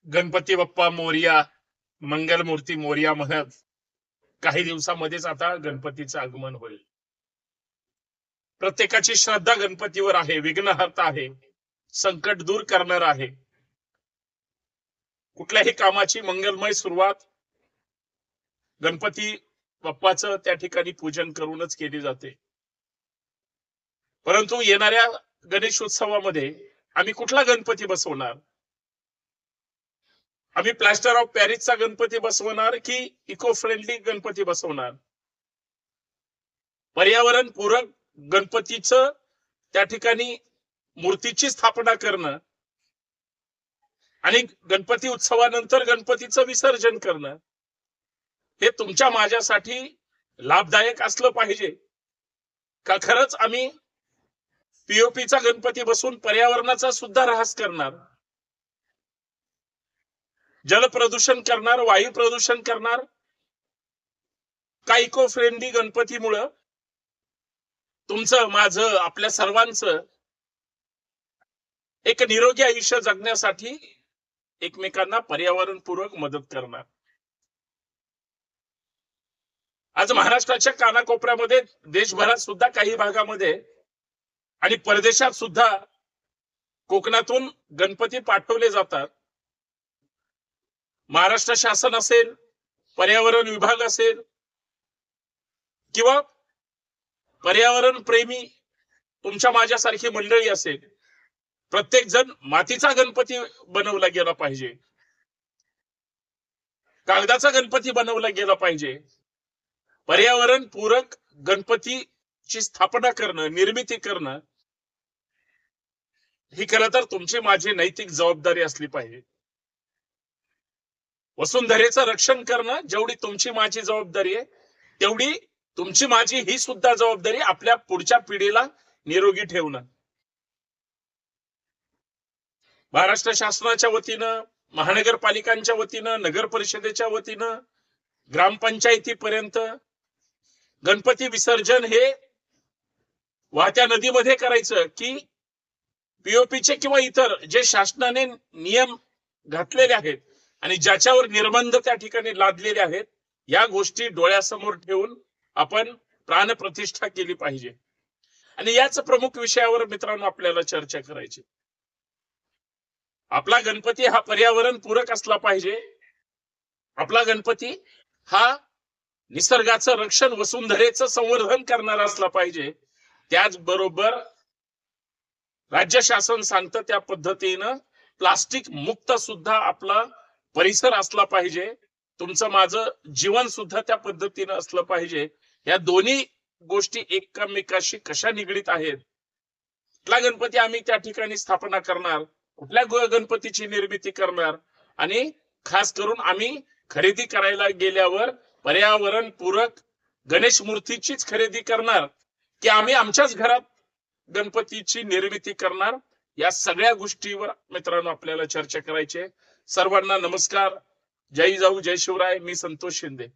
गणपती बाप्पा मोरया, मंगलमूर्ती मोरया म्हणत काही दिवसामध्येच आता गणपतीचं आगमन होईल. प्रत्येकाची श्रद्धा गणपतीवर आहे, विघ्नहर्ता आहे, संकट दूर करणार आहे. कुठल्याही कामाची मंगलमय सुरुवात गणपती बाप्पाचं त्या ठिकाणी पूजन करूनच केली जाते. परंतु येणाऱ्या गणेशोत्सवामध्ये आम्ही कुठला गणपती बसवणार? आम्ही प्लास्टर ऑफ पॅरिसचा गणपती बसवणार की इको फ्रेंडली गणपती बसवणार? पर्यावरण पूरक गणपतीचं त्या ठिकाणी मूर्तीची स्थापना करणं आणि गणपती उत्सवानंतर गणपतीचं विसर्जन करणं हे तुमच्या माझ्यासाठी लाभदायक असलं पाहिजे का? खरंच आम्ही पीओपीचा गणपती बसून पर्यावरणाचा सुद्धा ऱ्हास करणार, जल प्रदूषण करणार, वायू प्रदूषण करणार का? इको फ्रेंडली गणपतीमुळं तुमचं, माझं, आपल्या सर्वांचं एक निरोगी आयुष्य जगण्यासाठी एकमेकांना पर्यावरणपूरक मदत करणार. आज महाराष्ट्राच्या कानाकोपऱ्यामध्ये, देशभरात सुद्धा काही भागामध्ये आणि परदेशात सुद्धा कोकणातून गणपती पाठवले जातात. महाराष्ट्र शासन असेल, पर्यावरण विभाग असेल किंवा पर्यावरण प्रेमी तुमच्या माझ्यासारखी मंडळी असेल, प्रत्येक जण मातीचा गणपती बनवला गेला पाहिजे, कागदाचा गणपती बनवला गेला पाहिजे. पर्यावरण पूरक गणपतीची स्थापना करणं, निर्मिती करणं ही खरं तर तुमची माझी नैतिक जबाबदारी असली पाहिजे. वसुंधरेचं रक्षण करणं जेवढी तुमची माझी जबाबदारी आहे, तेवढी तुमची माझी ही सुद्धा जबाबदारी आपल्या पुढच्या पिढीला निरोगी ठेवणं. महाराष्ट्र शासनाच्या वतीनं, महानगरपालिकांच्या वतीनं, नगर परिषदेच्या वतीनं, ग्रामपंचायतीपर्यंत गणपती विसर्जन हे वाहत्या नदीमध्ये करायचं की पीओपीचे किंवा इतर जे शासनाने नियम घातलेले आहेत आणि ज्याच्यावर निर्बंध त्या ठिकाणी लादलेले आहेत, या गोष्टी डोळ्यासमोर ठेवून आपण प्राणप्रतिष्ठा केली पाहिजे. आणि याच प्रमुख विषयावर मित्रांनो आपल्याला चर्चा करायची. आपला गणपती हा पर्यावरण पूरक असला पाहिजे. आपला गणपती हा निसर्गाचं रक्षण, वसुंधरेचं संवर्धन करणारा असला पाहिजे. त्याचबरोबर राज्य शासन सांगतं त्या पद्धतीनं प्लास्टिक मुक्त सुद्धा आपला परिसर असला पाहिजे. तुमचं माझं जीवन सुद्धा त्या पद्धतीनं असलं पाहिजे. या दोन्ही गोष्टी एकमेकाशी कशा निगडीत आहेत? कुठला गणपती आम्ही त्या ठिकाणी स्थापना करणार, कुठल्या गणपतीची निर्मिती करणार आणि खास करून आम्ही खरेदी करायला गेल्यावर पर्यावरण पूरक गणेश मूर्तीचीच खरेदी करणार की आम्ही आमच्याच घरात गणपतीची निर्मिती करणार? या सगळ्या गोष्टीवर मित्रांनो आपल्याला चर्चा करायची आहे. सर्वांना नमस्कार, जय जाऊ जय शिवराय. मी संतोष शिंदे.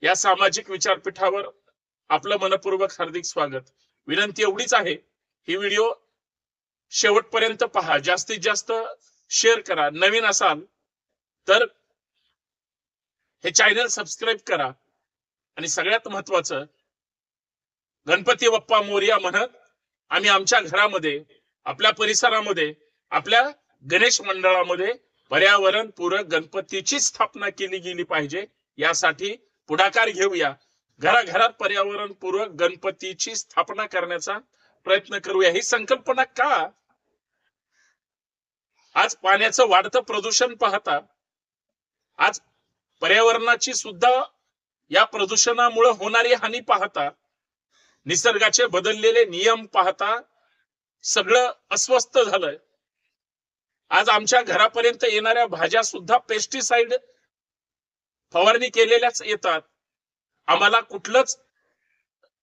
या सामाजिक विचारपीठावर आपलं मनपूर्वक हार्दिक स्वागत. विनंती एवढीच आहे, ही व्हिडिओ शेवटपर्यंत पहा, जास्तीत जास्त शेअर करा. नवीन असाल तर हे चॅनल सबस्क्राईब करा आणि सगळ्यात महत्वाचं, गणपती बाप्पा मोरया म्हणत आम्ही आमच्या घरामध्ये, आपल्या परिसरामध्ये, आपल्या गणेश मंडळामध्ये पर्यावरण पूरक गणपतीची स्थापना केली गेली पाहिजे. यासाठी पुढाकार घेऊया. घराघरात पर्यावरण पूरक गणपतीची स्थापना करण्याचा प्रयत्न करूया. ही संकल्पना का? आज पाण्याचं वाढतं प्रदूषण पाहता, आज पर्यावरणाची सुद्धा या प्रदूषणामुळे होणारी हानी पाहता, निसर्गाचे बदललेले नियम पाहता सगळं अस्वस्थ झालंय. आज आमच्या घरापर्यंत येणाऱ्या भाज्या सुद्धा पेस्टिसाइड फवारणी केलेल्याच येतात. आम्हाला कुठलंच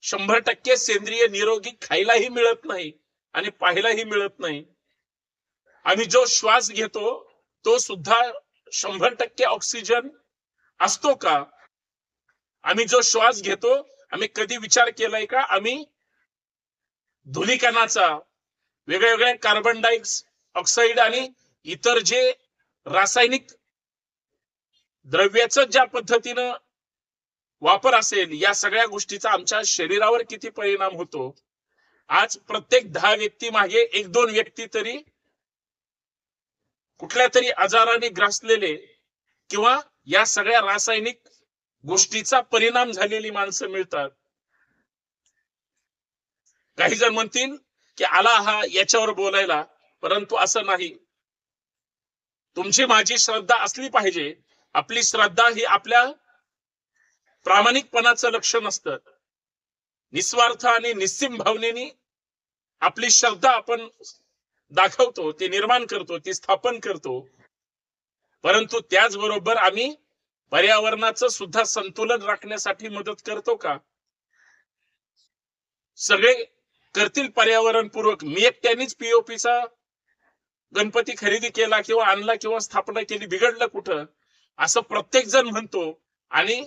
100% सेंद्रिय निरोगी खायलाही मिळत नाही आणि पाहायलाही मिळत नाही. आम्ही जो श्वास घेतो तो सुद्धा 100% ऑक्सिजन असतो का? आम्ही जो श्वास घेतो, आम्ही कधी विचार केलाय का आम्ही धुलीकणाचा, वेगळ्या कार्बन डायऑक्साईड आणि इतर जे रासायनिक द्रव्याचं ज्या पद्धतीनं वापर असेल, या सगळ्या गोष्टीचा आमच्या शरीरावर किती परिणाम होतो. आज प्रत्येक 10 व्यक्ती मागे 1-2 व्यक्ती तरी कुठल्या तरी आजाराने ग्रासलेले किंवा या सगळ्या रासायनिक गोष्टीचा परिणाम झालेली माणसं मिळतात. काही जण म्हणतील की आला हा याच्यावर बोलायला, परंतु असं नाही. तुमची माझी श्रद्धा असली पाहिजे. आपली श्रद्धा ही आपल्या प्रामाणिकपणाचं लक्षण असतं. निस्वार्थ आणि निस्सीम भावनेने आपली श्रद्धा आपण दाखवतो, ती निर्माण करतो, ती स्थापन करतो. परंतु त्याचबरोबर आम्ही पर्यावरणाचं सुद्धा संतुलन राखण्यासाठी मदत करतो का? सगळे करतील पर्यावरणपूर्वक, मी एकट्यानेच पीओपीचा गणपती खरेदी केला किंवा आणला किंवा स्थापना केली, बिघडलं कुठं? असं प्रत्येक जण म्हणतो आणि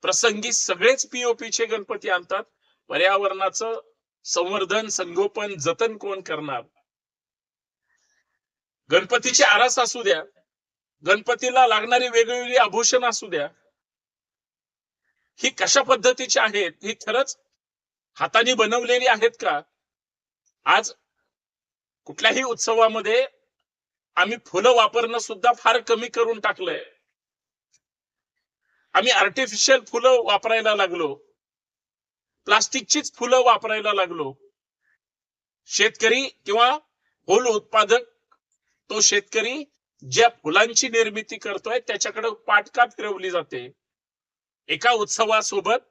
प्रसंगी सगळेच पीओपीचे गणपती आणतात. पर्यावरणाचं संवर्धन, संगोपन, जतन कोण करणार? गणपतीची आरास असू द्या, गणपतीला लागणारी वेगवेगळी आभूषण असू द्या, ही कशा पद्धतीची आहेत? ही खरंच हाताने बनवलेली आहेत का? आज कुठल्याही उत्सवामध्ये आम्ही फुलं वापरणं सुद्धा फार कमी करून टाकलंय. आम्ही आर्टिफिशियल फुलं वापरायला लागलो, प्लास्टिकचीच फुलं वापरायला लागलो. शेतकरी किंवा फुल उत्पादक, तो शेतकरी ज्या फुलांची निर्मिती करतोय त्याच्याकडे पाठ का फिरवली जाते? एका उत्सवासोबत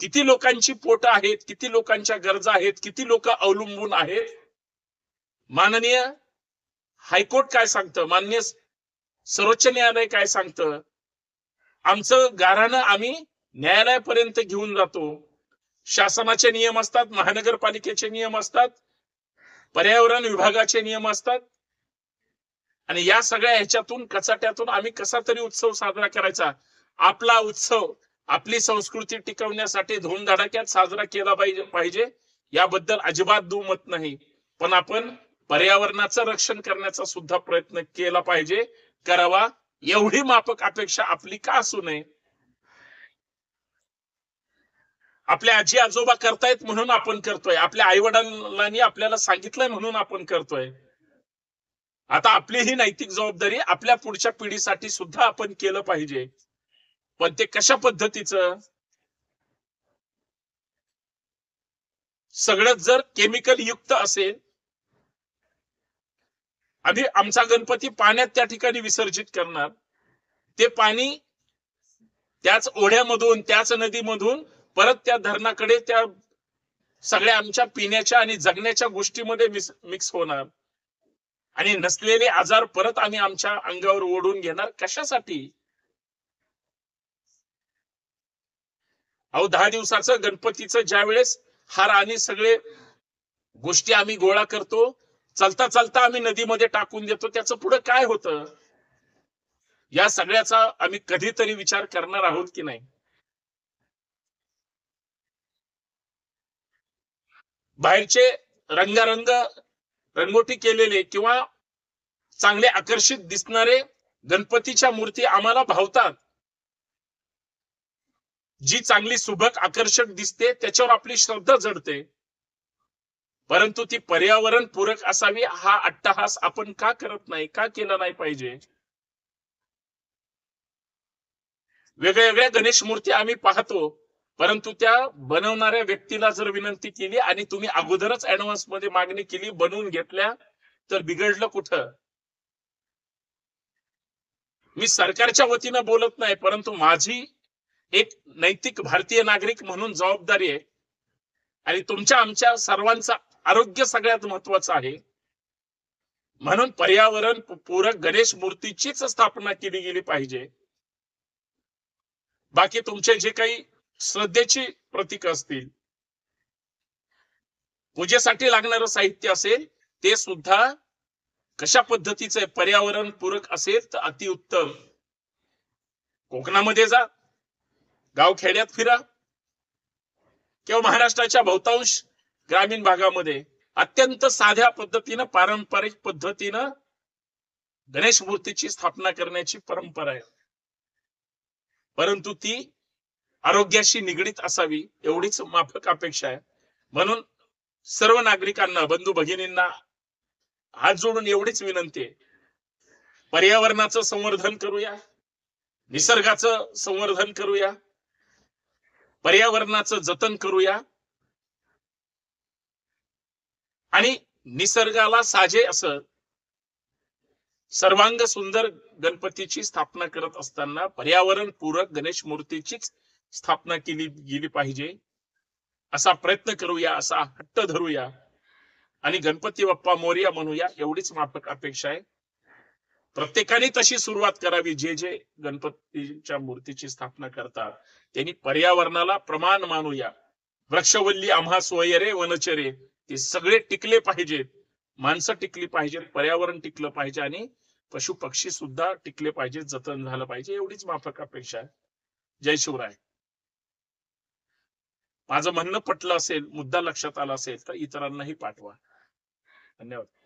किती लोकांची पोट आहेत, किती लोकांच्या गरजा आहेत, किती लोक अवलंबून आहेत. माननीय हायकोर्ट काय सांगतं, माननीय सर्वोच्च न्यायालय काय सांगतं? आमचं गाऱ्हाणं आम्ही न्यायालयापर्यंत घेऊन जातो. शासनाचे नियम असतात, महानगरपालिकेचे नियम असतात, पर्यावरण विभागाचे नियम असतात. आणि या सगळ्या ह्याच्यातून, कचाट्यातून आम्ही कसा तरी उत्सव साजरा करायचा. आपला उत्सव, आपली संस्कृती टिकवण्यासाठी धूमधडाक्यात साजरा केला पाहिजे, याबद्दल अजिबात दुमत नाही. पण आपण पर्यावरणाचं रक्षण करण्याचा सुद्धा प्रयत्न केला पाहिजे, करावा. एवढी माफक अपेक्षा आपली का असू नये? आपल्या आजी आजोबा करतायत म्हणून आपण करतोय, आपल्या आई वडिलांनी आपल्याला सांगितलंय म्हणून आपण करतोय. आता आपली ही नैतिक जबाबदारी आपल्या पुढच्या पिढीसाठी सुद्धा आपण केलं पाहिजे. पण ते कशा पद्धतीचं? सगळं जर केमिकल युक्त असेल, आधी आमचा गणपती पाण्यात त्या ठिकाणी विसर्जित करणार, ते पाणी त्याच ओढ्यामधून, त्याच नदीमधून परत त्या धरणाकडे, त्या सगळ्या आमच्या पिण्याच्या आणि जगण्याच्या गोष्टीमध्ये मिक्स होणार. आणि नसलेले आजार परत आम्ही आमच्या अंगावर ओढून घेणार. कशासाठी? अहो 10 दिवसाचं गणपतीचं ज्या वेळेस हार आणि सगळे गोष्टी आम्ही गोळा करतो, चलता चलता आम्ही नदीमध्ये टाकून देतो, त्याचं पुढे काय होतं? या सगळ्याचा आम्ही कधीतरी विचार करणार आहोत की नाही? बाहेरचे रंगारंग रंगोटी केलेले किंवा चांगले आकर्षित दिसणारे गणपतीच्या मूर्ती आम्हाला भावतात. जी चांगली सुबक आकर्षक दिसते त्याच्यावर आपली श्रद्धा जडते. परंतु ती पर्यावरण पूरक असावी, हा अट्टहास आपण का करत नाही, का केला नाही पाहिजे? वेगवेगळ्या गणेश मूर्ती आम्ही पाहतो, परंतु त्या बनवणाऱ्या व्यक्तीला जर विनंती केली आणि तुम्ही अगोदरच ऍडव्हान्स मध्ये मागणी केली, बनवून घेतल्या, तर बिघडलं कुठं? मी सरकारच्या वतीनं बोलत नाही, परंतु माझी एक नैतिक भारतीय नागरिक म्हणून जबाबदारी आहे. आणि तुमच्या आमच्या सर्वांचं आरोग्य सगळ्यात महत्वाचं आहे. म्हणून पर्यावरण पूरक गणेश मूर्तीचीच स्थापना केली गेली पाहिजे. बाकी तुमचे जे काही श्रद्धेची प्रतीक असतील, पूजेसाठी लागणारं साहित्य असेल, ते सुद्धा कशा पद्धतीचं पर्यावरण पूरक असेल तर अतिउत्तम. कोकणामध्ये जा, गावखेड्यात फिरा, किंवा महाराष्ट्राच्या बहुतांश ग्रामीण भागामध्ये अत्यंत साध्या पद्धतीनं, पारंपरिक पद्धतीनं गणेश मूर्तीची स्थापना करण्याची परंपरा आहे. परंतु ती आरोग्याशी निगडीत असावी एवढीच माफक अपेक्षा आहे. म्हणून सर्व नागरिकांना, बंधू भगिनींना हात जोडून एवढीच विनंती आहे, पर्यावरणाचं संवर्धन करूया, निसर्गाचं संवर्धन करूया, पर्यावरणाचं जतन करूया आणि निसर्गाला साजे असं सर्वांग सुंदर गणपतीची स्थापना करत असताना पर्यावरण पूरक गणेश मूर्तीचीच स्थापना केली गेली पाहिजे असा प्रयत्न करूया, असा हट्ट धरूया आणि गणपती बाप्पा मोरया म्हणूया एवढीच माफक अपेक्षा आहे. प्रत्येकाने तशी सुरुवात करावी. जे जे गणपतीच्या मूर्तीची स्थापना करतात त्यांनी पर्यावरणाला प्रमाण मानूया. वृक्षवल्ली आम्हा सोयरे वनचरे ते सगळे टिकले पाहिजेत, माणसं टिकली पाहिजेत, पर्यावरण टिकलं पाहिजे आणि पशु पक्षी सुद्धा टिकले पाहिजेत, जतन झालं पाहिजे एवढीच माफक अपेक्षा आहे. जय शिवराय. माझं म्हणणं पटलं असेल, मुद्दा लक्षात आला असेल तर इतरांनाही पाठवा. धन्यवाद.